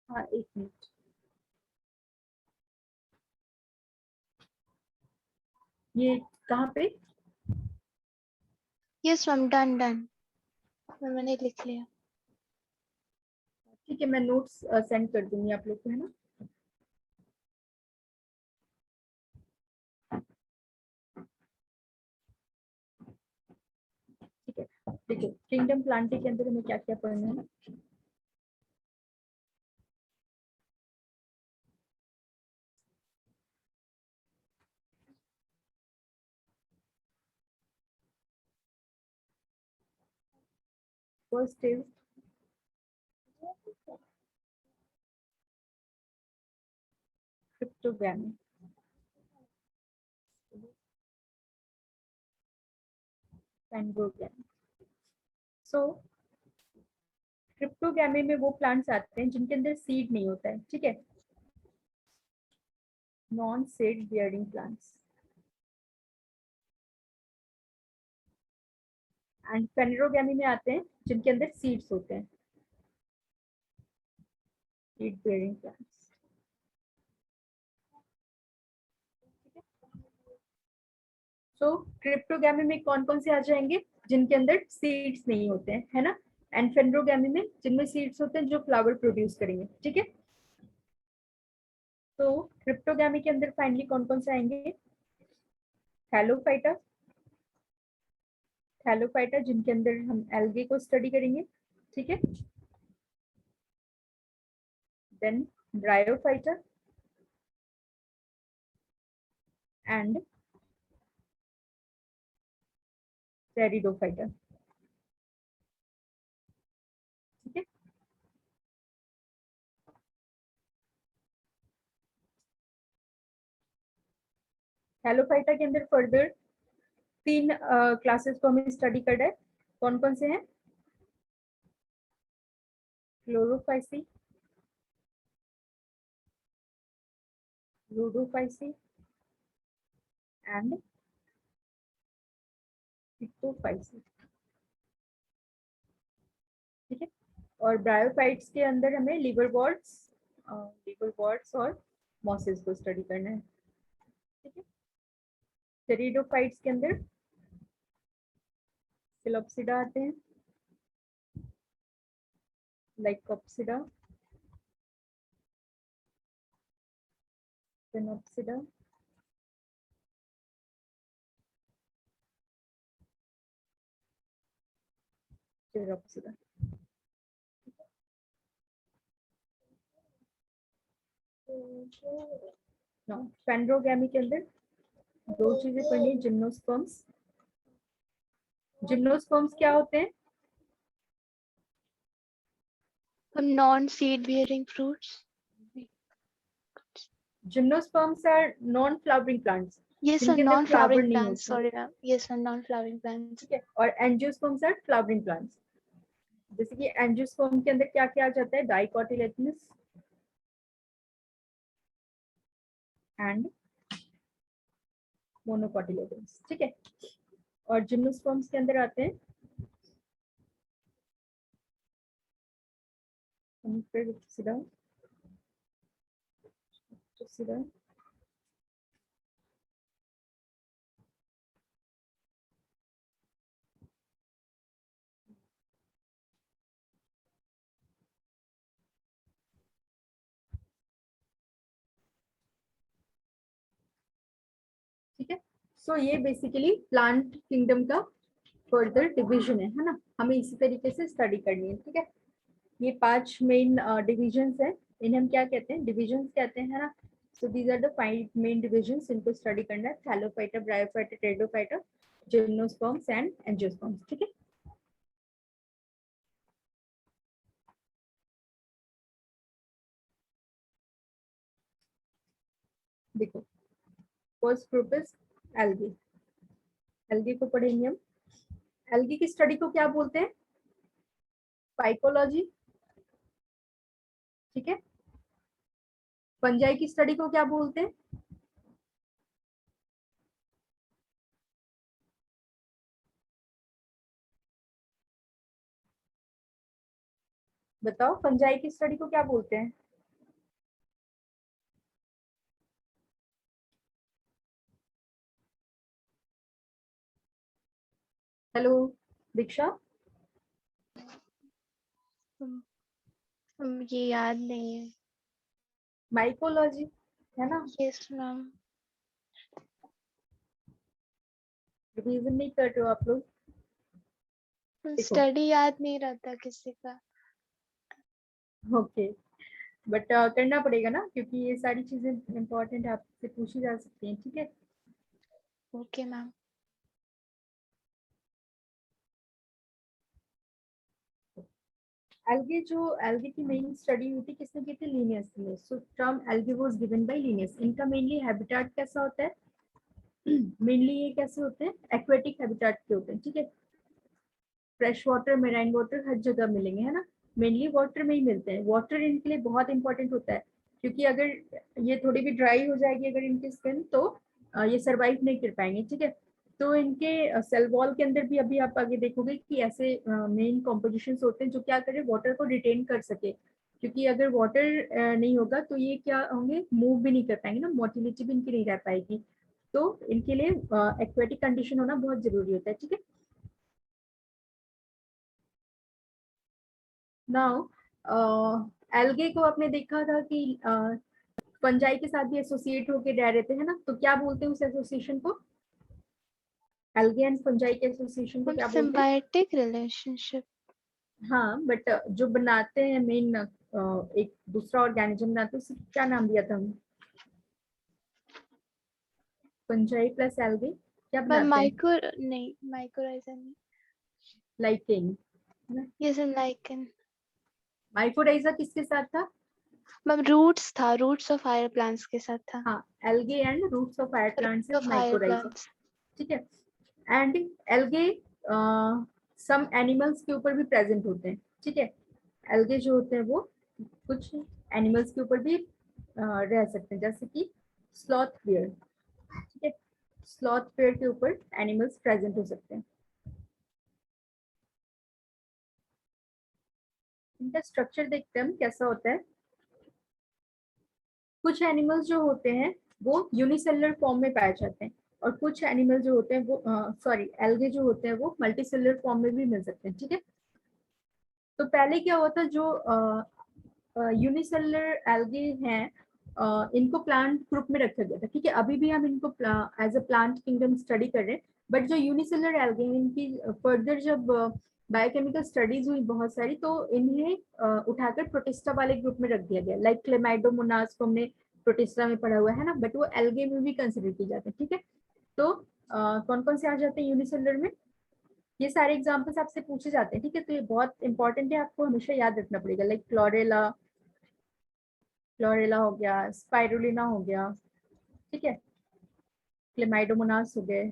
हाँ, एक मिनट। ये कहाँ पे? यस मैम, डन डन, मैंने लिख लिया। ठीक है, मैं नोट्स सेंड कर दूंगी आप लोग को, है ना। ठीक है, देखिए किंगडम प्लांटी के अंदर हमें क्या क्या पढ़ना है। First is क्रिप्टोग्रामी। पेंडोग्रामी। सो क्रिप्टोग्रामी में वो प्लांट्स आते हैं जिनके अंदर सीड नहीं होता है, ठीक है, non seed bearing plants. And पेंडोग्रामी में आते हैं जिनके अंदर सीड्स होते हैं, seed bearing plants. So cryptogamy में कौन कौन से आ जाएंगे? जिनके अंदर सीड्स नहीं होते हैं, है ना। एंड फेंड्रोग्रामी में जिनमें सीड्स होते हैं, जो फ्लावर प्रोड्यूस करेंगे, ठीक है। तो क्रिप्टोग्रामी के अंदर फाइनली कौन कौन से आएंगे? थैलोफाइटा। थैलोफाइटा जिनके अंदर हम एल्गे को स्टडी करेंगे, ठीक है। देन ब्रायोफाइटा एंड टेरिडोफाइटा, ठीक है। थैलोफाइटा के अंदर फर्दर तीन क्लासेस को हमें स्टडी करना है। कौन कौन से हैं? क्लोरोफाइसी, रूडोफाइसी एंड पिक्टोफाइसी, ठीक है। और ब्रायोफाइट्स के अंदर हमें लिवरवॉर्ट्स और मॉसेस को स्टडी करना है, ठीक है। टेरिडोफाइट्स के अंदर फिलोप्सिडा आते हैं, लाइकोप्सिडा, फेनोप्सिडा, टेरोप्सिडा। पेंड्रोगैमी के अंदर दो चीजें पढ़नी है, जिम्नोस्पर्म्स। जिम्नोस्पर्म्स क्या होते हैं? Non seed bearing fruits. Gymnosperms are non flowering plants, yes sir, जिनके अंदर नॉन फ्लावर फ्लावरिंग नहीं प्लांट्स, होते, sorry ma'am, yes sir, non flowering plants. ठीक है। और एंजियोस्पर्म्स आर फ्लावरिंग प्लांट्स। जैसे कि एंजियोस्पर्म के अंदर क्या क्या आ जाता है? डाइकोटिलेडोनस एंड मोनोकोटिलेडोनस, ठीक है। और जिम्नोस्पर्म्स के अंदर आते हैं Lepidopsida, Lepidopsida, ठीक है। सो ये बेसिकली प्लांट किंगडम का फर्दर डिवीजन है ना। हमें इसी तरीके से स्टडी करनी है, ठीक है। ये 5 मेन डिविजन्स हैं, इन्हें हम क्या कहते हैं? डिविजन्स कहते हैं, है ना। So these are the 5 main divisions, इनको स्टडी करना है। Thallophyta, bryophyta, pteridophyta, gymnosperms and angiosperms, ठीक है। देखो, first group is algae. Algae को पढ़ेंगे हम। एल्गी की स्टडी को क्या बोलते हैं? फाइकोलॉजी, ठीक है। फंजाई की स्टडी को क्या बोलते हैं? बताओ, फंजाई की स्टडी को क्या बोलते हैं? हेलो दीक्षा, ये याद नहीं है। माइकोलॉजी है ना? Yes ma'am. रिवीजन नहीं कर रहे हो आप लोग? देखो, स्टडी याद नहीं रहता किसी का। ओके, बट करना पड़ेगा ना, क्योंकि ये सारी चीजें इम्पोर्टेंट आपसे पूछी जा सकती हैं, ठीक है? Okay ma'am. एल्गे की मेन स्टडी हुई थी, किसने की थी? लिनियस ने। So term algae was given by Linnaeus. इनका मेनली हैबिटेट कैसा होता है? मेनली ये कैसे होते हैं? एक्वेटिक हैबिटेट के होते हैं, ठीक है? फ्रेश वाटर, मेराइन वाटर हर जगह मिलेंगे, है ना? मेनली वाटर में ही मिलते हैं। वाटर इनके लिए बहुत इंपॉर्टेंट होता है, क्योंकि अगर ये थोड़ी भी ड्राई हो जाएगी अगर इनकी स्किन, तो ये सरवाइव नहीं कर पाएंगे, ठीक है? तो इनके सेल वॉल के अंदर भी अभी आप आगे देखोगे कि ऐसे मेन कॉम्पोजिशन होते हैं जो क्या करें, वाटर को रिटेन कर सके। क्योंकि अगर वाटर नहीं होगा तो ये क्या होंगे, मूव भी नहीं कर पाएंगे ना, मोटिलिटी भी इनकी नहीं रह पाएगी। तो इनके लिए एक्वेटिक कंडीशन होना बहुत जरूरी होता है, ठीक है? नाउ एल्गे को आपने देखा था कि फंजाई के साथ भी एसोसिएट होके रह रहे थे, है ना? तो क्या बोलते हैं उस एसोसिएशन को? एल्गे एंड फंजाई के एसोसिएशन को क्या बोलते हैं? Symbiotic relationship. हाँ, बट जो बनाते हैं मेन, एक दूसरा ऑर्गेनिज्म बनाते हैं, उसे क्या नाम दिया था हमने? फंजाई प्लस एल्गे क्या मैम बनाते हैं? माइक्रो नहीं, माइक्रोराइजा नहीं। लाइकेन। Yes lichen. माइकोराइजा किसके साथ था? मैम रूट्स था, रूट्स ऑफ हायर प्लांट्स के साथ था। हाँ, algae and roots of fire plants is of higher mycorrhiza, plants. ठीक है? एंड एल्गे सम एनिमल्स के ऊपर भी प्रेजेंट होते हैं, ठीक है? एल्गे जो होते हैं वो कुछ एनिमल्स के ऊपर भी रह सकते हैं, जैसे कि स्लॉथ बेयर, ठीक है? स्लॉथ बेयर के ऊपर एनिमल्स प्रेजेंट हो सकते हैं। इनका स्ट्रक्चर देखते हैं हम कैसा होता है। कुछ एनिमल्स जो होते हैं वो यूनिसेलुलर फॉर्म में पाए जाते हैं, और कुछ एनिमल जो होते हैं वो सॉरी एल्गे जो होते हैं वो मल्टीसेलुलर फॉर्म में भी मिल सकते हैं, ठीक है? तो पहले क्या हुआ था, जो यूनिसेलुलर एल्गे हैं, इनको प्लांट ग्रुप में रखा गया था, ठीक है? अभी भी हम इनको as a plant kingdom study कर रहे हैं, बट जो यूनिसेलुलर एल्गे हैं इनकी फर्दर जब बायोकेमिकल स्टडीज हुई बहुत सारी, तो इन्हें उठाकर प्रोटिस्टा वाले ग्रुप में रख दिया गया। लाइक क्लेमाइडोमोनास को हमने प्रोटिस्टा में पढ़ा हुआ है ना, बट वो एल्गे में भी कंसिडर किए जाते हैं, ठीक है? तो कौन कौन से आ जाते हैं यूनिसेलुलर में? ये सारे एग्जाम्पल्स आपसे पूछे जाते हैं, ठीक है? तो ये बहुत इंपॉर्टेंट है, आपको हमेशा याद रखना पड़ेगा। लाइक क्लोरेला, क्लोरेला हो गया, स्पाइरुलिना हो गया, ठीक है? क्लेमाइडोमोनास हो गए।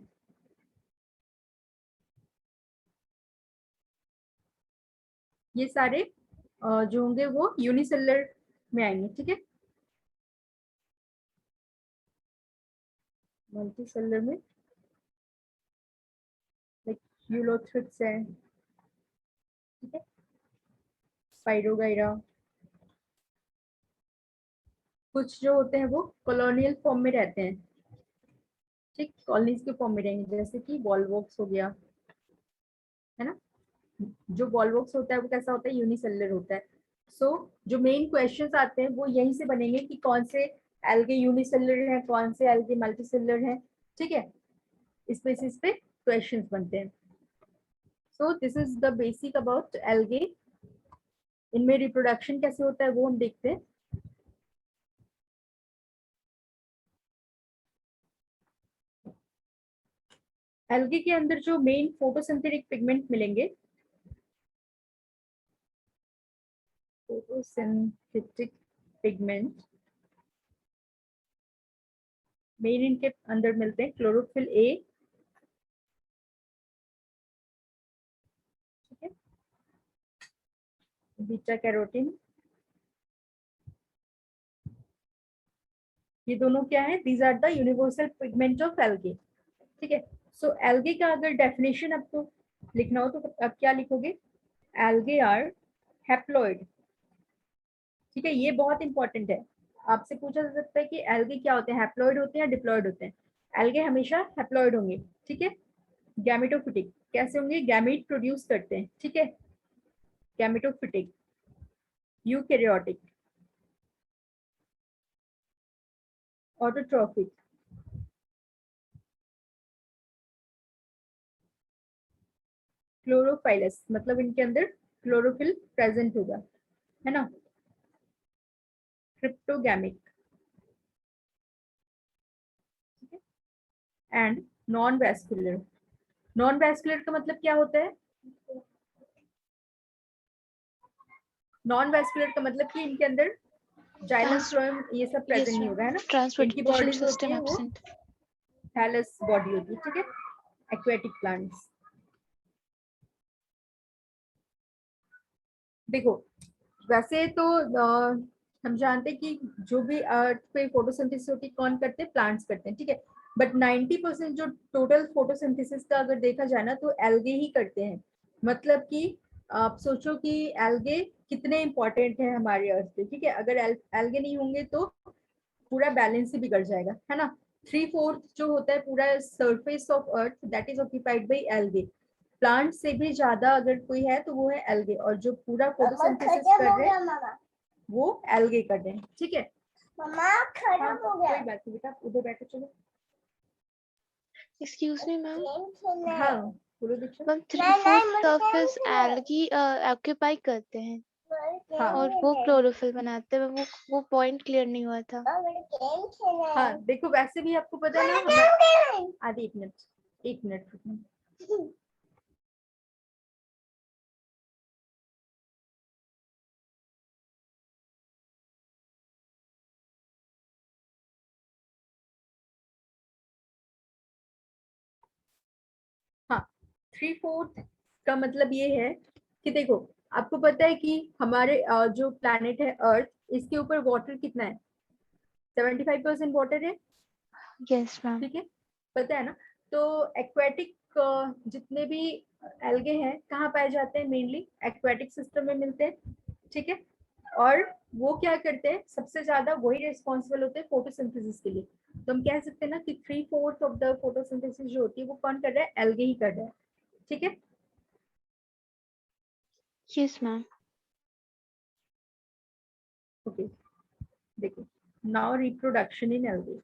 ये सारे जो होंगे वो यूनिसेलुलर में आएंगे, ठीक है? मल्टीसेलुलर में लाइक यूलोथ्रिक्स है, ठीक है? स्पाइरोगाइरा। कुछ जो होते हैं वो कॉलोनियल फॉर्म में रहते हैं, ठीक? कॉलोनीज के फॉर्म में रहेंगे, जैसे कि वॉल्वॉक्स हो गया, है ना? जो वॉल्वॉक्स होता है वो कैसा होता है? यूनिसेलुलर होता है। सो जो मेन क्वेश्चंस आते हैं वो यहीं से बनेंगे कि कौन से एल्गे यूनिसेलुलर हैं, कौन से एल्गे मल्टीसेलुलर हैं, ठीक है? इस बेसिस पे क्वेश्चंस बनते हैं। सो this is the basic about algae. इनमें रिप्रोडक्शन कैसे होता है वो हम देखते हैं। एल्गे के अंदर जो मेन फोटोसिंथेटिक पिगमेंट मिलेंगे, फोटोसिंथेटिक पिगमेंट मेन इनके अंदर मिलते हैं क्लोरोफिल ए, ठीक है? बीटा कैरोटीन, ये दोनों क्या है? These are the universal pigment of algae, ठीक है? सो एल्गे का अगर डेफिनेशन आपको लिखना हो तो अब क्या लिखोगे? एल्गे आर हैप्लॉइड, ठीक है? ये बहुत इंपॉर्टेंट है, आपसे पूछा जा सकता है कि एल्गे क्या होते हैं, हैप्लॉइड होते हैं या डिप्लॉइड होते हैं? एल्गे हमेशा हैप्लॉइड होंगे, ठीक है? गैमेटोफिटिक, कैसे होंगे, गैमेट प्रोड्यूस करते हैं, ठीक है, गैमेटोफिटिक, यूकैरियोटिक, ऑटोट्रॉफिक, क्लोरोफाइलस, मतलब इनके अंदर क्लोरोफिल प्रेजेंट होगा, है ना, cryptogamic, and non vascular. Non vascular का मतलब क्या होता है, नॉन वैस्कुलर का मतलब कि इनके अंदर जाइलम फ्लोएम ये सब प्रेजेंट yes नहीं ma'am, होगा, है ना, इनकी transportation बॉडी जो होती system है वो absent. थैलस बॉडी होती है, ठीक है, एक्वेटिक प्लांट्स। देखो वैसे तो हम जानते हैं कि जो भी अर्थ पे फोटोसिंथेसिस होती है कौन करते हैं, प्लांट्स करते हैं, ठीक है, बट 90% जो टोटल फोटोसिंथेसिस का अगर देखा जाए ना तो एल्गे ही करते हैं। मतलब कि आप सोचो कि एल्गे कितने इंपॉर्टेंट है हमारे अर्थ पे, ठीक है, अगर एल्गे नहीं होंगे तो पूरा बैलेंस ही बिगड़ जाएगा, है ना। 3/4 जो होता है पूरा surface of earth that is occupied by algae. Plant से भी ज्यादा अगर कोई है तो वो है एल्गे, और जो पूरा फोटोसिंथेसिस कर रहे हैं वो एल्गे कर रहे हैं, ठीक है। मम्मा खत्म हाँ, हो गया। कोई बात नहीं बेटा, उधर बैठो, चलो। Excuse me ma'am. गेम खेलना है। हाँ बोलो दीक्षा। मैम नहीं, 3/4 मुझे surface गेम खेलना है। algae ऑक्यूपाई करते हैं मुझे हाँ। और गेम वो खेलना है। क्लोरोफिल बनाते हैं। वो पॉइंट क्लियर नहीं हुआ था. मुझे गेम खेलना है। हाँ देखो वैसे भी आपको पता है ना, मुझे गेम खेलना है। आधी एक मिनट, एक मिनट रुकना। हाँ 3/4 का मतलब ये है कि देखो आपको पता है कि हमारे जो प्लैनेट है अर्थ, इसके ऊपर वाटर कितना है, 75% वाटर है, Yes ma'am. ठीक है, पता है ना। तो एक्वेटिक जितने भी एल्गे हैं कहाँ पाए जाते हैं, मेनली एक्वेटिक सिस्टम में मिलते हैं, ठीक है, और वो क्या करते हैं, सबसे ज्यादा वही रिस्पॉन्सिबल होते हैं फोटोसिंथेसिस के लिए। तो हम कह सकते हैं ना कि 3/4 ऑफ द फोटोसिंथेसिस जो होती है वो कौन कर रहा है, एल्गे ही कर रहा है, ठीक है। Yes ma'am. ओके देखो, नाउ रिप्रोडक्शन इन एल्गे।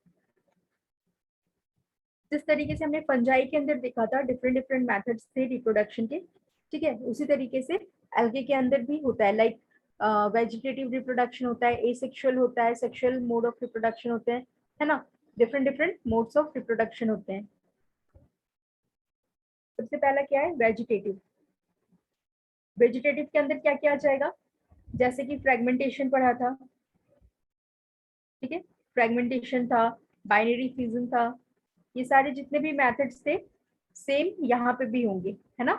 जिस तरीके से हमने फंजाई के अंदर देखा था डिफरेंट डिफरेंट मेथड्स थे रिप्रोडक्शन के, ठीक है, उसी तरीके से एल्गे के अंदर भी होता है। लाइक वेजिटेटिव रिप्रोडक्शन होता है, एसेक्सुअल होता है, सेक्सुअल मोड ऑफ रिप्रोडक्शन होते हैं, है ना, different different modes of reproduction होते हैं। सबसे पहला क्या है, वेजिटेटिव। वेजिटेटिव के अंदर क्या क्या आ जाएगा, जैसे कि फ्रेगमेंटेशन पढ़ा था, ठीक है, फ्रेगमेंटेशन था, बाइनरी फ्यूजन था, ये सारे जितने भी मेथड्स थे सेम यहाँ पे भी होंगे, है ना।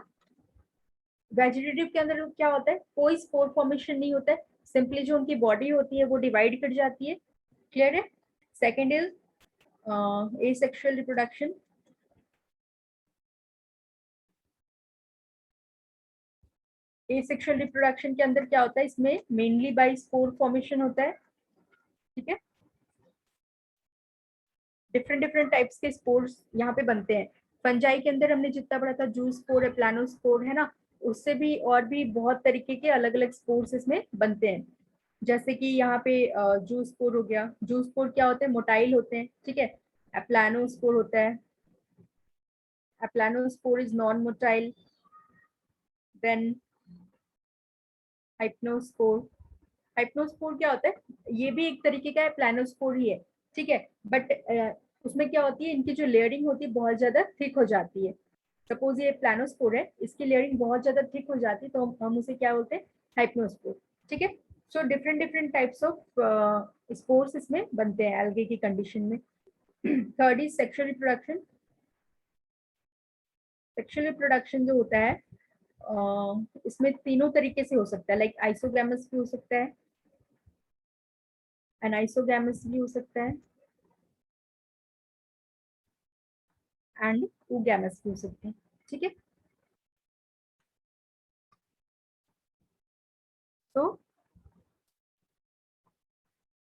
वेजिटेटिव के अंदर क्या होता है, कोई स्पोर फॉर्मेशन नहीं होता है, सिंपली जो उनकी बॉडी होती है वो डिवाइड कर जाती है, क्लियर है। Second is asexual reproduction. Asexual reproduction के अंदर क्या होता है, इसमें मेनली बाय स्पोर फॉर्मेशन होता है, ठीक है, डिफरेंट डिफरेंट टाइप्स के स्पोर्स यहाँ पे बनते हैं। फंजाई के अंदर हमने जितना पढ़ा था, जू स्पोर है, प्लानो स्पोर, है ना, उससे भी और भी बहुत तरीके के अलग अलग स्पोर्स इसमें बनते हैं। जैसे कि यहाँ पे जू स्पोर हो गया, जू स्पोर क्या होते हैं, मोटाइल होते हैं, ठीक है, एप्लानो स्पोर होता है, aplanospore is non motile, then hypnospore. Hypnospore क्या होता है, ये भी एक तरीके का प्लानोस्पोर ही है, ठीक है, बट उसमें क्या होती है, इनकी जो लेयरिंग होती है बहुत ज्यादा थिक हो जाती है। सपोज ये प्लानोस्पोर है, इसकी लेयरिंग बहुत ज्यादा थिक हो जाती है तो हम उसे क्या बोलते हैं, हाइप्नोस्पोर, ठीक है। So different different types of spores इसमें बनते हैं एल्गे की कंडीशन में। Third is sexual reproduction. Sexual reproduction जो होता है इसमें तीनों तरीके से हो सकता है, लाइक आइसोगैमस भी हो सकता है, एनाइसोगैमस भी हो सकता है, एंड oogamous भी हो सकते हैं, ठीक है। तो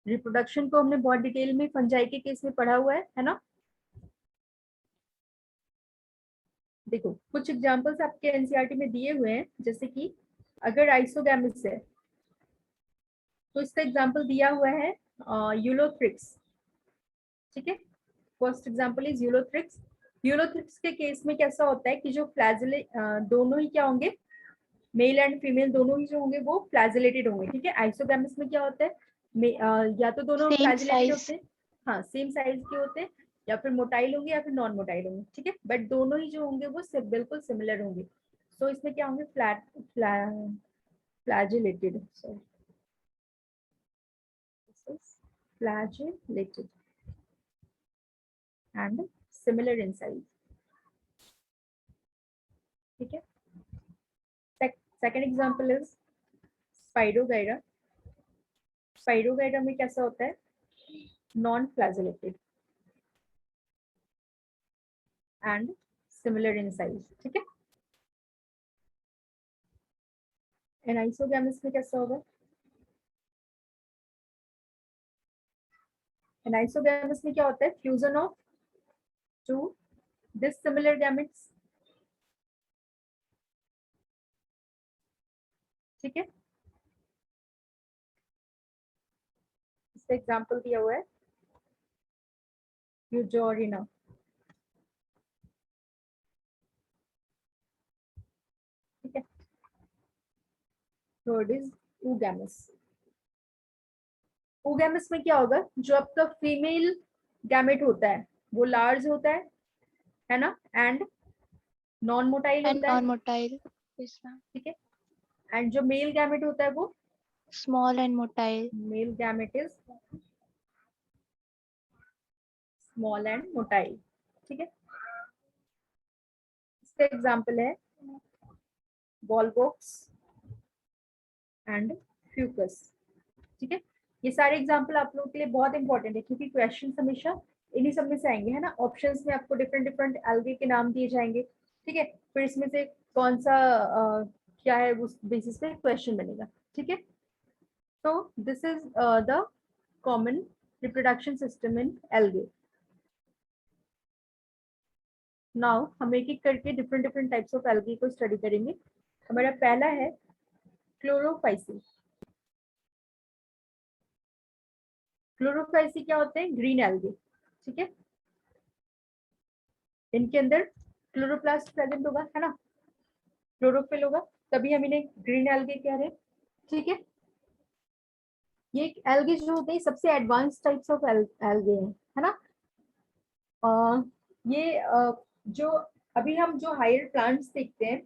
रिप्रोडक्शन को हमने बहुत डिटेल में फंजाई के केस में पढ़ा हुआ है ना। देखो कुछ एग्जांपल्स आपके एनसीईआरटी में दिए हुए हैं, जैसे कि अगर आइसोगैमिस है तो इसका एग्जांपल दिया हुआ है यूलोथ्रिक्स। ठीक है, first example is Ulothrix. Ulothrix के केस में कैसा होता है कि जो फ्लैजेले दोनों ही क्या होंगे, मेल एंड फीमेल दोनों ही जो होंगे वो फ्लैजिलेटेड होंगे। ठीक है, आइसोगैमिस में क्या होता है, या तो दोनों सेम फ्लैजिलेटेड साइज। होते हैं, हाँ सेम साइज के होते हैं, या फिर मोटाइल होंगे या फिर नॉन मोटाइल होंगे। ठीक है, बट दोनों ही जो होंगे वो बिल्कुल सिमिलर होंगे। सो इसमें क्या होंगे, flagellated, sorry flagellated and similar in size. ठीक है, second example is Spirogyra. Spirogyra में कैसा होता है, non flagellated and similar in size. ठीक है, एनाइसोगैमस में कैसा होगा, एनाइसोगैमस में क्या होता है, fusion of to dissimilar gametes. ठीक है, इसका एग्जांपल दिया हुआ है यूजोरिना। ठीक है, थर्ड इज oogamous। oogamous में क्या होगा, जो आपका फीमेल गैमेट होता है वो लार्ज होता है ना, एंड नॉन मोटाइल एंड होता है। Non motile. Yes ma'am. ठीक है, एंड जो मेल गैमेट होता है वो small and motile. Male gamete is small and motile. ठीक है, इसका एग्जांपल है वॉलबॉक्स एंड फ्यूकस। ठीक है, ये सारे एग्जांपल आप लोगों के लिए बहुत इंपॉर्टेंट है, क्योंकि क्वेश्चन हमेशा इन्हीं सब में से आएंगे, है ना। ऑप्शंस में आपको डिफरेंट डिफरेंट एल्गे के नाम दिए जाएंगे। ठीक है, फिर इसमें से कौन सा क्या है उस बेसिस पे क्वेश्चन बनेगा। ठीक है, तो this is the common reproduction system in algae. Now हम एक एक करके different different types of algae को स्टडी करेंगे। हमारा पहला है क्लोरोफाइसी। क्लोरोफाइसी क्या होते हैं, ग्रीन एल्गे। ठीक है, इनके अंदर क्लोरोप्लास्ट प्रेजेंट होगा, है ना, क्लोरोफिल होगा, तभी हम इन्हें ग्रीन एल्गे कह रहे हैं। ठीक है, ये एल्गे जो होते हैं सबसे एडवांस टाइप्स ऑफ एल्गे हैं, है ना। ये जो अभी हम जो हायर प्लांट्स देखते हैं,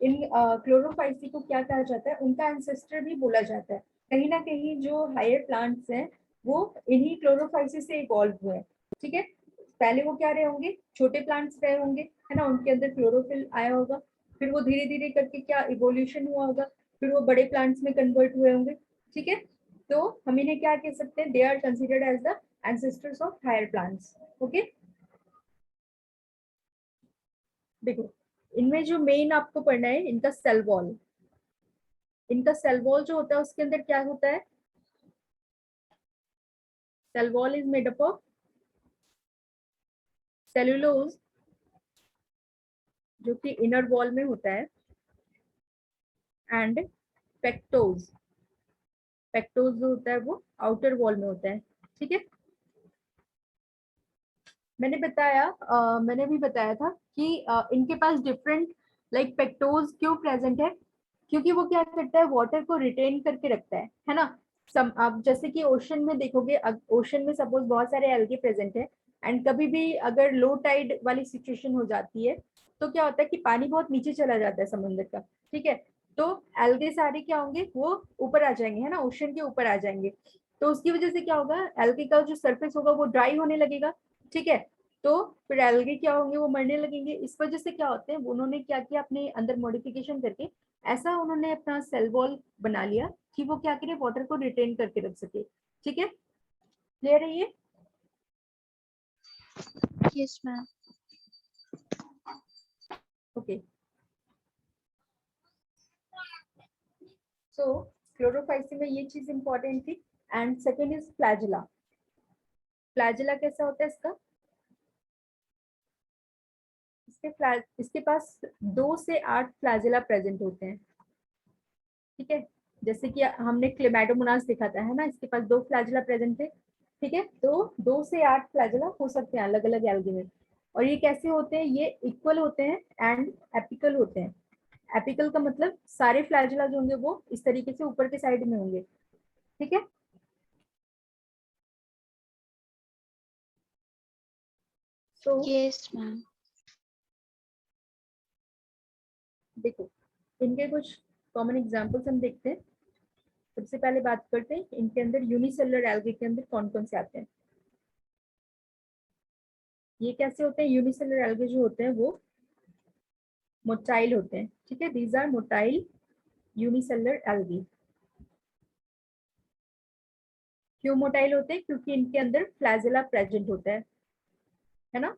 इन क्लोरोफाइसी को क्या कहा जाता है, उनका एंसेस्टर भी बोला जाता है। कहीं ना कहीं जो हायर प्लांट्स हैं वो इन्हीं क्लोरोफाइसी से इवॉल्व हुए हैं। ठीक है, पहले वो क्या रहे होंगे, छोटे प्लांट्स रहे होंगे, है ना, उनके अंदर क्लोरोफिल आया होगा, फिर वो धीरे धीरे करके क्या इवोल्यूशन हुआ होगा, फिर वो बड़े प्लांट्स में कन्वर्ट हुए होंगे। ठीक है, तो हम इन्हें क्या कह सकते हैं, they are considered as the ancestors of higher plants. Okay, देखो इनमें जो मेन आपको पढ़ना है इनका सेल वॉल। इनका सेल वॉल जो होता है उसके अंदर क्या होता है, cell wall is made up of cellulose, जो कि इनर वॉल में होता है, एंड पेक्टोज। पेक्टोज जो होता है वो आउटर वॉल में होता है। ठीक है, मैंने भी बताया था कि इनके पास डिफरेंट लाइक पेक्टोज क्यों प्रेजेंट है, क्योंकि वो क्या करता है, वाटर को रिटेन करके रखता है ना। आप जैसे कि ओशन में देखोगे, ओशन में सपोज बहुत सारे एल्गे प्रेजेंट है, एंड कभी भी अगर लो टाइड वाली सिचुएशन हो जाती है तो क्या होता है कि पानी बहुत नीचे चला जाता है समुद्र का। ठीक है, तो एल्गे सारे क्या होंगे, वो ऊपर आ जाएंगे, है ना, ओशन के ऊपर आ जाएंगे। तो उसकी वजह से क्या होगा, एल्गे का जो सरफेस होगा वो ड्राई होने लगेगा। ठीक है, तो फिर एल्गे क्या होंगे, वो मरने लगेंगे। इस वजह से क्या होते हैं, उन्होंने क्या किया, अपने अंदर मॉडिफिकेशन करके ऐसा उन्होंने अपना सेल वॉल बना लिया कि वो क्या करे, वाटर को रिटेन करके रख सके। ठीक है, क्लियर है ये। Yes ma'am. ओके, सो क्लोरोफाइसी में ये चीज इंपॉर्टेंट थी। And second is flagella. Flagella कैसा होता है इसका इसके पास 2 से 8 फ्लैजिला प्रेजेंट होते हैं, ठीक है। जैसे कि हमने क्लेमाइडोमोनास देखा था, है ना, इसके पास 2 फ्लैजिला प्रेजेंट थे, ठीक है। तो 2 से 8 फ्लैजिला हो सकते हैं अलग अलग एल्गी में। और ये कैसे होते हैं, ये इक्वल होते हैं एंड एपिकल होते हैं। एपिकल का मतलब सारे फ्लैजिला जो होंगे वो इस तरीके से ऊपर के साइड में होंगे, ठीक है। तो यस मैम। देखो, इनके कुछ कॉमन एग्जांपल्स हम देखते हैं। सबसे पहले बात करते हैं इनके अंदर यूनिसेलुलर एल्गी के अंदर कौन कौन से आते हैं। ये कैसे होते हैं, यूनिसेलुलर एल्गी जो होते हैं वो मोटाइल होते हैं, ठीक है। These are motile unicellular algae. क्यों मोटाइल होते हैं, क्योंकि इनके अंदर फ्लैजिला प्रेजेंट होता है ना।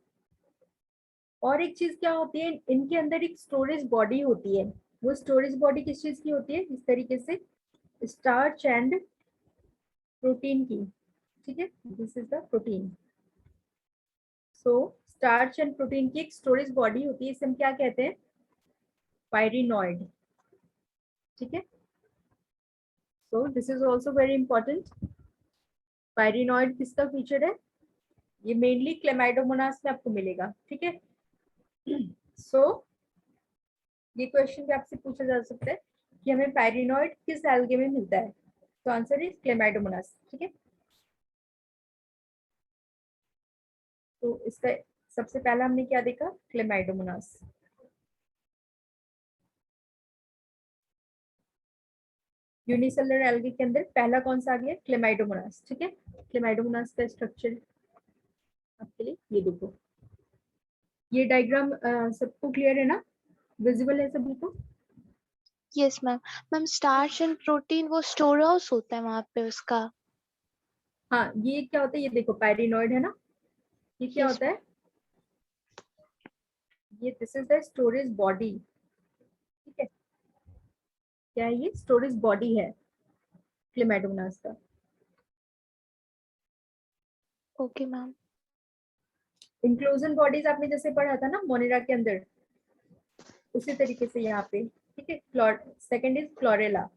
और एक चीज क्या होती है, इनके अंदर एक स्टोरेज बॉडी होती है। वो स्टोरेज बॉडी किस चीज की होती है, इस तरीके से स्टार्च एंड प्रोटीन की, ठीक है। This is the protein. So starch and protein की एक स्टोरेज बॉडी होती है, इसे हम क्या कहते हैं, पायरिनॉइड, ठीक है। So this is also very important. Pyrenoid किसका फीचर है, ये मेनली क्लेमाइडोमोनास में आपको मिलेगा, ठीक है। सो ये क्वेश्चन भी आपसे पूछा जा सकता है कि हमें पायरिनॉइड किस एल्गे में मिलता है, तो आंसर इज क्लेमाइडोमोनास, ठीक है। तो इसका सबसे पहला हमने क्या देखा, क्लेमाइडोमोनास। यूनिसेलुलर एल्गी के अंदर पहला कौन सा आ गया, क्लेमाइडोमोनास, ठीक है। क्लेमाइडोमोनास का स्ट्रक्चर आपके लिए ये देखो, ये डायग्राम सबको क्लियर है ना, विजिबल है सभी को। Yes ma'am. Ma'am starch and protein वो स्टोर हाउस होता है वहां पे उसका। हाँ, ये क्या होता है, ये देखो पायरिनॉइड है ना, ये क्या यस होता है, ये this is the storage body, ठीक है। क्या है, ये स्टोरेज बॉडी है क्लेमाइडोमोनास का। Okay ma'am. इंक्लूजन बॉडीज आपने जैसे पढ़ा था ना मोनेरा के अंदर, उसी तरीके से यहाँ पे, ठीक है। Second is chlorella.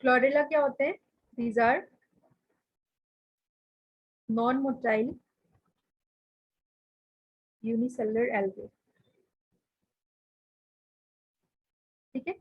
क्लोरेला क्या होते हैं, these are non motile unicellular algae, ठीक है।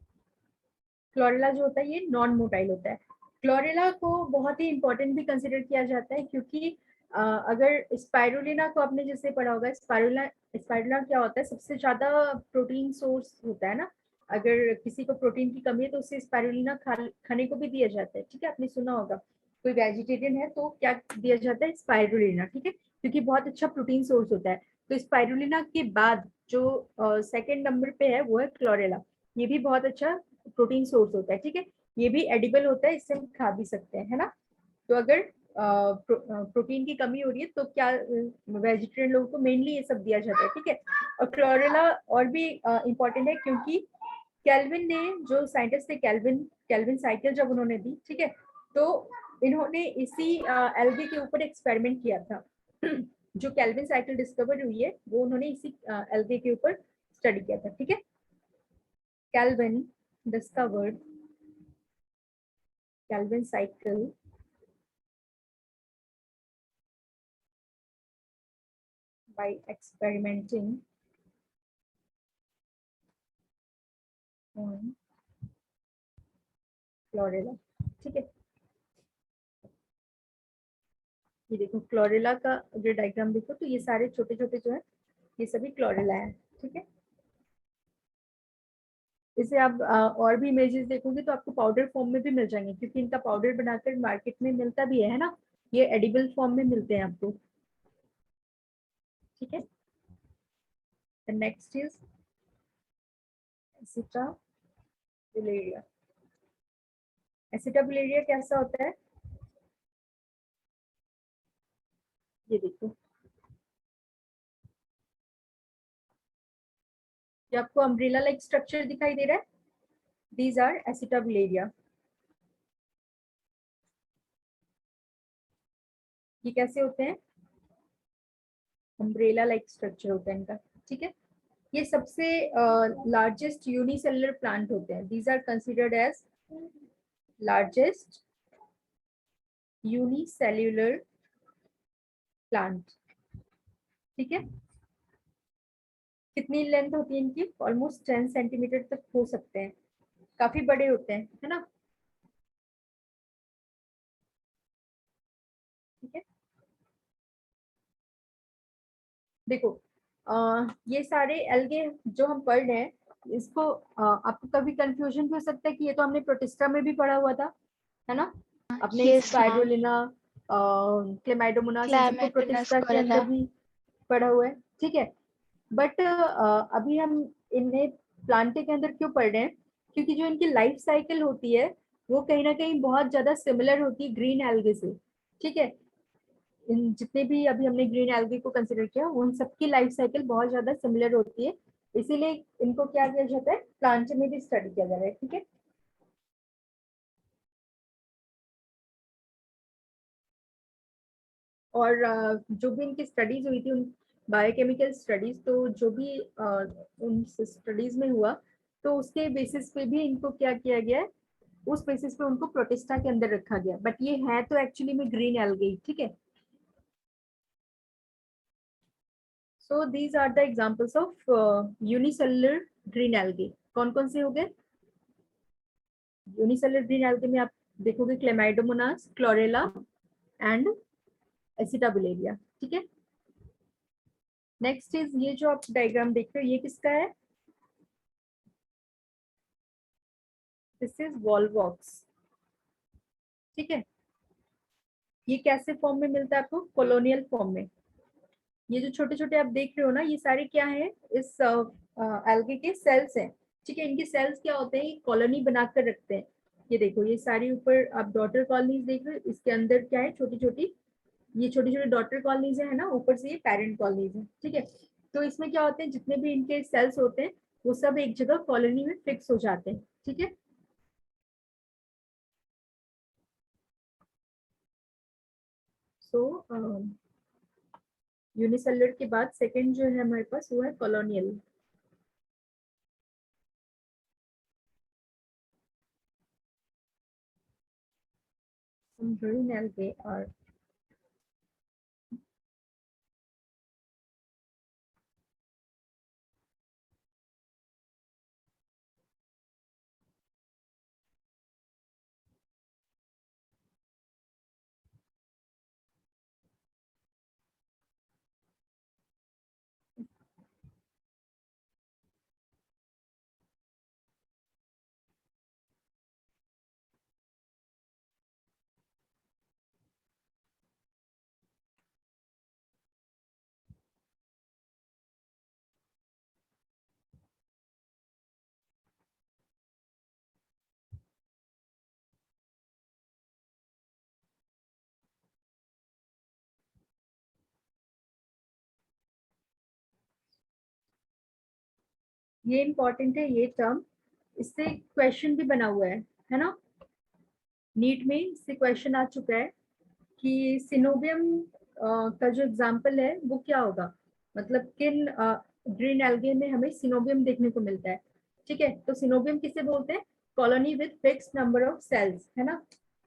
क्लोरेला जो होता है ये नॉन मोटाइल होता है। क्लोरेला को बहुत ही इंपॉर्टेंट भी कंसिडर किया जाता है, क्योंकि अगर स्पाइरुलिना को आपने जैसे पढ़ा होगा, स्पाइरुला स्पाइरुला क्या होता है, सबसे ज्यादा प्रोटीन सोर्स होता है ना। अगर किसी को प्रोटीन की कमी है तो उसे स्पाइरुलिना खाने को भी दिया जाता है, ठीक है। आपने सुना होगा, कोई वेजिटेरियन है तो क्या दिया जाता है, स्पाइरुलिना, ठीक है, क्योंकि बहुत अच्छा प्रोटीन सोर्स होता है। तो स्पाइरुलिना के बाद जो सेकेंड नंबर पे है वो है क्लोरेला। ये भी बहुत अच्छा प्रोटीन सोर्स होता है, ठीक है। ये भी एडिबल होता है, इससे हम खा भी सकते हैं, है ना। तो अगर प्रोटीन की कमी हो रही है तो क्या वेजिटेरियन लोगों को मेनली ये सब दिया जाता है, ठीक है। और क्लोरेला और भी इम्पोर्टेंट है, क्योंकि कैल्विन ने, जो साइंटिस्ट थे कैल्विन, कैल्विन साइकिल जब उन्होंने दी, ठीक है, तो इन्होंने इसी एल्गी के ऊपर एक्सपेरिमेंट किया था। जो कैल्विन साइकिल डिस्कवर हुई है वो उन्होंने इसी एल्गी के ऊपर स्टडी किया था, ठीक है। Calvin discovered Calvin cycle by experimenting on chlorella, ठीक है। ये देखो क्लोरेला का अगर डायग्राम देखो तो ये सारे छोटे छोटे जो है ये सभी क्लोरेला है, ठीक है। इसे आप और भी इमेजेस देखोगे तो आपको पाउडर फॉर्म में भी मिल जाएंगे, क्योंकि इनका पाउडर बनाकर मार्केट में मिलता भी है ना। ये एडिबल फॉर्म में मिलते हैं आपको, ठीक है। Next is एसिटाबिलेरिया। एसिटाबिलेरिया कैसा होता है, ये देखो, ये आपको अम्ब्रेला लाइक स्ट्रक्चर दिखाई दे रहा है, दीज आर एसिटाबिलेरिया। ये कैसे होते हैं, अम्ब्रेला लाइक स्ट्रक्चर होता है इनका, ठीक है। ये सबसे लार्जेस्ट यूनिसेलुलर प्लांट होते हैं। These are considered as largest unicellular plant, ठीक है। कितनी लेंथ होती है इनकी? ऑलमोस्ट 10 सेंटीमीटर तक हो सकते हैं, काफी बड़े होते हैं, है ना, ठीक है। देखो ये सारे एल्गे जो हम पढ़ रहे हैं, इसको आपको कभी कंफ्यूजन भी हो सकता है कि ये तो हमने प्रोटिस्टा में भी पढ़ा हुआ था, है ना, अपने Yes, ma'am. स्पाइरुलिना, क्लेमाइडोमोनास, इन सबको Clamidinus प्रोटिस्टा के अंदर corella. भी पढ़ा हुआ है, ठीक है। बट अभी हम इन्हें प्लांटे के अंदर क्यों पढ़ रहे हैं? क्योंकि जो इनकी लाइफ साइकिल होती है वो कहीं ना कहीं बहुत ज्यादा सिमिलर होती है ग्रीन एल्गे से, ठीक है। इन जितने भी अभी हमने ग्रीन एल्गे को कंसिडर किया उन सबकी लाइफ साइकिल बहुत ज्यादा सिमिलर होती है, इसीलिए इनको क्या किया जाता है, प्लांट में भी स्टडी किया जा रहा है, ठीक है। और जो भी इनकी स्टडीज हुई थी उन बायोकेमिकल स्टडीज, तो जो भी उन स्टडीज में हुआ तो उसके बेसिस पे भी इनको क्या किया गया है, उस बेसिस पे उनको प्रोटिस्टा के अंदर रखा गया, बट ये है तो एक्चुअली में ग्रीन एल्गे, ठीक है। So these are the examples of unicellular green algae. कौन कौन से हो गए यूनिसेलुलर ग्रीन एल्गे में? आप देखोगे क्लेमाइडोमोनास, क्लोरेला एंड एसिटाबिलेरिया, ठीक है। नेक्स्ट इज ये जो आप डायग्राम देख रहे हो, ये किसका है? दिस इज वॉलवॉक्स, ठीक है। ये कैसे फॉर्म में मिलता है आपको? कॉलोनियल फॉर्म में। ये जो छोटे छोटे आप देख रहे हो ना, ये सारे क्या है, इस एल्गे के सेल्स हैं, ठीक है। इनके सेल्स क्या होते हैं, कॉलोनी बनाकर रखते हैं। ये देखो, ये सारी ऊपर आप डॉटर कॉलोनीज देख रहे हो, इसके अंदर क्या है, छोटी छोटी, ये छोटी छोटी डॉटर कॉलोनीज है ना, ऊपर से ये पेरेंट कॉलोनीज है, ठीक है। तो इसमें क्या होते हैं, जितने भी इनके सेल्स होते हैं वो सब एक जगह कॉलोनी में फिक्स हो जाते हैं, ठीक है। सो यूनिसेलुलर के बाद सेकंड जो है हमारे पास वो है कॉलोनियल। Green algae are ये इंपॉर्टेंट है ये टर्म, इससे क्वेश्चन भी बना हुआ है ना, नीट में इससे क्वेश्चन आ चुका है कि सिनोबियम का जो एग्जांपल है वो क्या होगा, मतलब किन ग्रीन एल्गे में हमें सिनोबियम देखने को मिलता है, ठीक है। तो सिनोबियम किसे बोलते हैं? Colony with fix number of cells, है ना।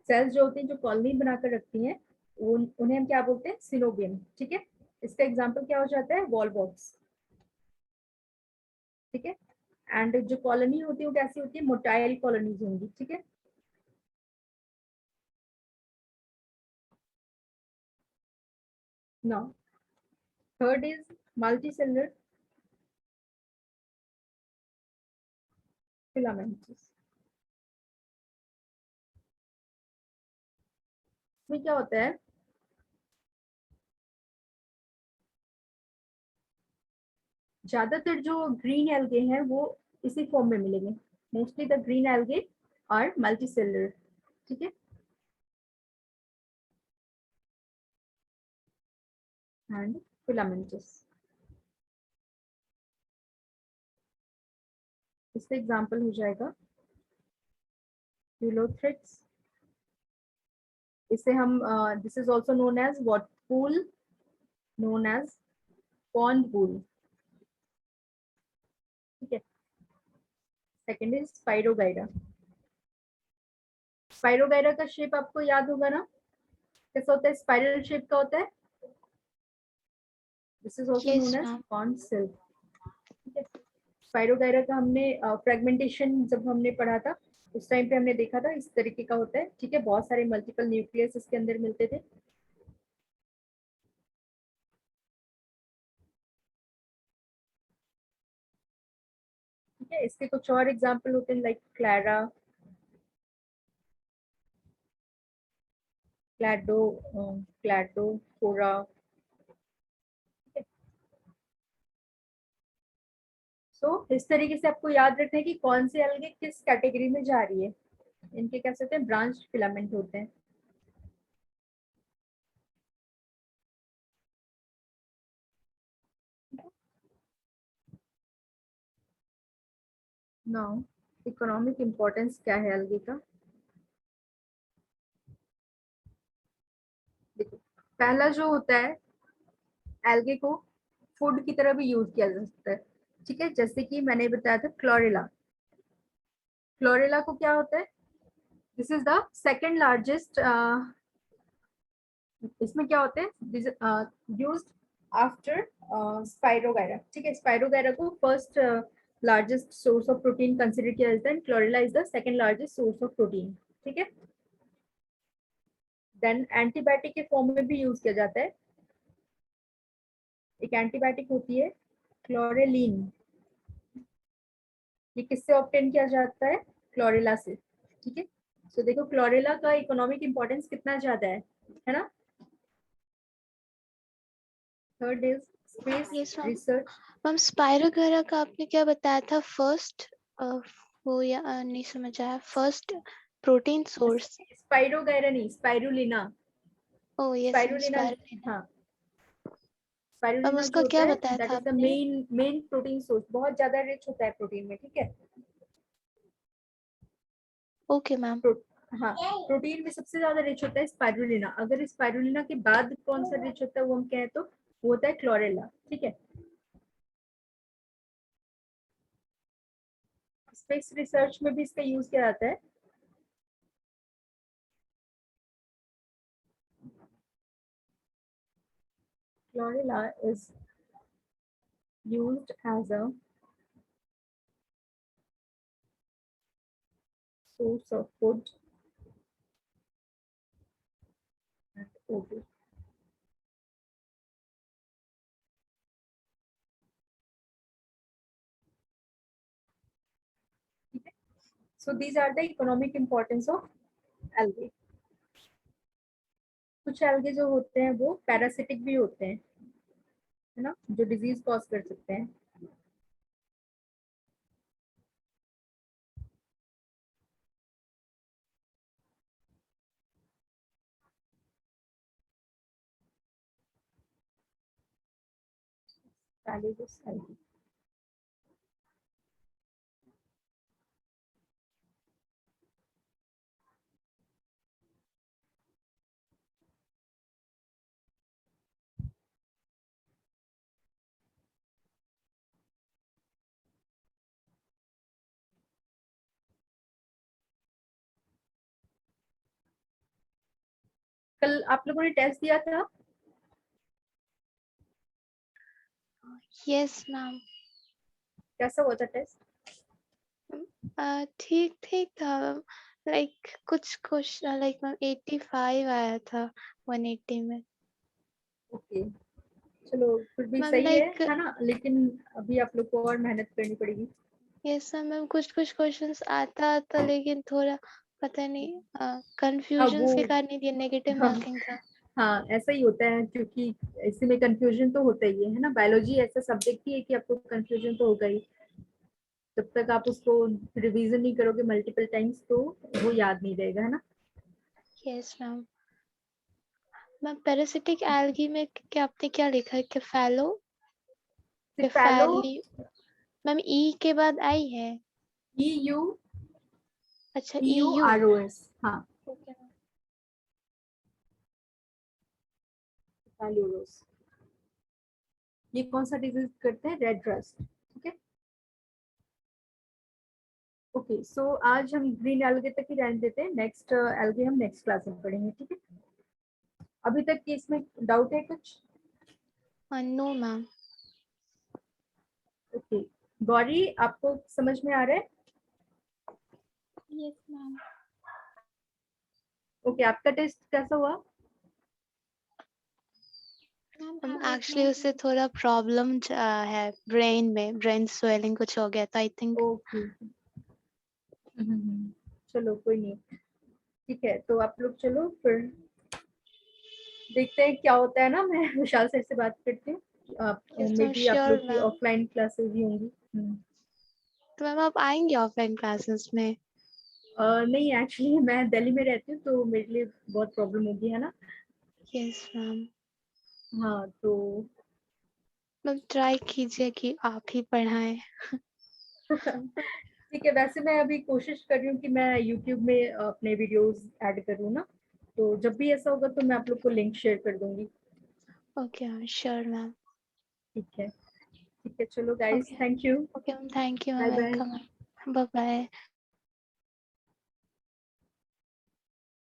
सेल्स जो होती हैं, जो कॉलोनी बनाकर रखती हैं, उन्हें हम क्या बोलते हैं? सिनोबियम, ठीक है। इसका एग्जाम्पल क्या हो जाता है? वॉल बॉक्स, ठीक है। एंड जो कॉलोनी होती है वो कैसी होती है? मोटाइल कॉलोनीज होंगी, ठीक है। Now third is multicellular filaments. इसमें क्या होता है, ज्यादातर जो ग्रीन एल्गे हैं वो इसी फॉर्म में मिलेंगे। Mostly the green algae are multicellular, ठीक है। एंड फिलामेंटस, इसका एग्जांपल हो जाएगा यूलोथ्रिक्स। इसे हम this is also known as water pool, known as pond wool, ठीक है। Second is Spirogyra. स्पाइरोगाइरा का शेप आपको याद होगा ना, कैसा होता है, स्पाइरल शेप का होता है। This is also Yes, known as ma'am. Pond silk, ठीक है। स्पाइरोगाइरा का हमने फ्रेगमेंटेशन जब हमने पढ़ा था उस टाइम पे हमने देखा था इस तरीके का होता है, ठीक है। बहुत सारे मल्टीपल न्यूक्लियस इसके अंदर मिलते थे। ठीक है, इसके कुछ और एग्जांपल होते हैं लाइक क्लैरा, क्लैडो, क्लैडोफोरा। सो इस तरीके से आपको याद रखना है कि कौन से अलगे किस कैटेगरी में जा रही है। इनके क्या कहते हैं, ब्रांच फिलामेंट होते हैं। नाउ इकोनॉमिक इम्पोर्टेंस क्या है अलगे का, देखो पहला जो होता है, एल्गे को फूड की तरह भी यूज किया जा सकता है, ठीक है। जैसे कि मैंने बताया था क्लोरेला, क्लोरेला को क्या होता है, this is the second largest, इसमें क्या होते हैं यूज्ड आफ्टर स्पाइरोगायरा, ठीक है। स्पाइरोगायरा को first largest source of protein consider किया जाता है, chlorella is the second largest source of protein, ठीक है। देन एंटीबायोटिक के फॉर्म में भी यूज किया जाता है। एक एंटीबायोटिक होती है क्लोरेलिन, ये किससे ऑब्टेन किया जाता है, क्लोरेला से, ठीक है। सो देखो क्लोरेला का इकोनॉमिक इंपॉर्टेंस कितना ज्यादा है ना। Third is space Yes, ma'am. Research. Ma'am spirogyra का आपने क्या बताया था फर्स्ट, वो या नहीं समझ आया, फर्स्ट प्रोटीन सोर्स। स्पाइरोगायरा नहीं, spirulina. Oh yes ma'am, spirulina, spirulina. हाँ मैम स्पाइरुलिना उसका जो होता क्या है बताया दैट था इज द आपने? मेन प्रोटीन सोर्स, बहुत ज्यादा रिच होता है प्रोटीन में, ठीक है। Okay ma'am. हाँ प्रोटीन में सबसे ज्यादा रिच होता है स्पाइरुलिना। अगर स्पाइरुलिना के बाद कौन सा रिच होता है वो हम कहें तो वो होता है क्लोरेला, ठीक है। स्पेस रिसर्च में भी इसका यूज किया जाता है। Chlorella is used as a source of food and odor. So these are the economic importance of algae. कुछ algae जो होते हैं वो parasitic भी होते हैं, है ना, जो डिजीज कॉज कर सकते हैं। Salivus algae. कल आप लोगों ने टेस्ट दिया था, यस मैम। कैसा हुआ था टेस्ट? ठीक ठीक था। लाइक कुछ क्वेश्चन, लाइक मैम 85 आया था 180 में। ओके चलो फिर भी मैम सही लाइक, है ना, लेकिन अभी आप लोग को और मेहनत करनी पड़ेगी। यस मैम, कुछ कुछ क्वेश्चंस आता था लेकिन थोड़ा पता नहीं, हाँ कंफ्यूजन वो के कारण ये नेगेटिव हाँ, मार्किंग था। हाँ ऐसा ही होता है क्योंकि इसमें कंफ्यूजन तो होता ही है ना। बायोलॉजी ऐसा सब्जेक्ट ही है कि आपको कंफ्यूजन तो होगा ही। जब तक आप उसको रिवीजन नहीं करोगे मल्टीपल टाइम्स तो वो याद नहीं रहेगा, है ना। Yes ma'am. Ma'am parasitic algae में क्या आपने क्या लिखा है, केफेलो, सिफेलो, केफेली? मैम ई के बाद आई है। ई यू, अच्छा E U EU। R O S, हाँ ओके मैम। सिफेलोरोस। ये कौन सा डिजीज करते हैं? Red rust. ठीक है, ओके। सो आज हम ग्रीन एल्गे तक ही रहने देते हैं, नेक्स्ट एल्गे हम नेक्स्ट क्लास में पढ़ेंगे। ठीक है, अभी तक कि इसमें डाउट है कुछ? No ma'am. ओके, गौरी आपको समझ में आ रहा है? Yes ma'am. ओके, आपका टेस्ट कैसा हुआ? एक्चुअली उससे थोड़ा प्रॉब्लम है ब्रेन में, ब्रेन स्वेलिंग कुछ हो गया था आई थिंक। ओके, चलो कोई नहीं, ठीक है। तो आप लोग चलो फिर देखते हैं क्या होता है ना। मैं विशाल सर से बात करती हूँ, Yes, मे ma'am, बी आप sure, लोग की ma'am. ऑफलाइन क्लासेस भी होंगी। तो मैम आप आएंगे ऑफलाइन क्लासेस में? नहीं, एक्चुअली मैं दिल्ली में रहती हूँ तो मेरे लिए बहुत प्रॉब्लम होगी, है ना। Yes ma'am. हाँ तो मैम ट्राई कीजिए कि आप ही पढ़ाएं। ठीक है, वैसे मैं अभी कोशिश कर रही हूँ कि मैं यूट्यूब में अपने वीडियोस ऐड करूँ ना, तो जब भी ऐसा होगा तो मैं आप लोग को लिंक शेयर कर दूंगी। Okay ma'am, sure ma'am. ठीक है, ठीक है, चलो guys, okay thank you, okay ma'am, thank you ma'am, bye bye. Welcome. Bye bye.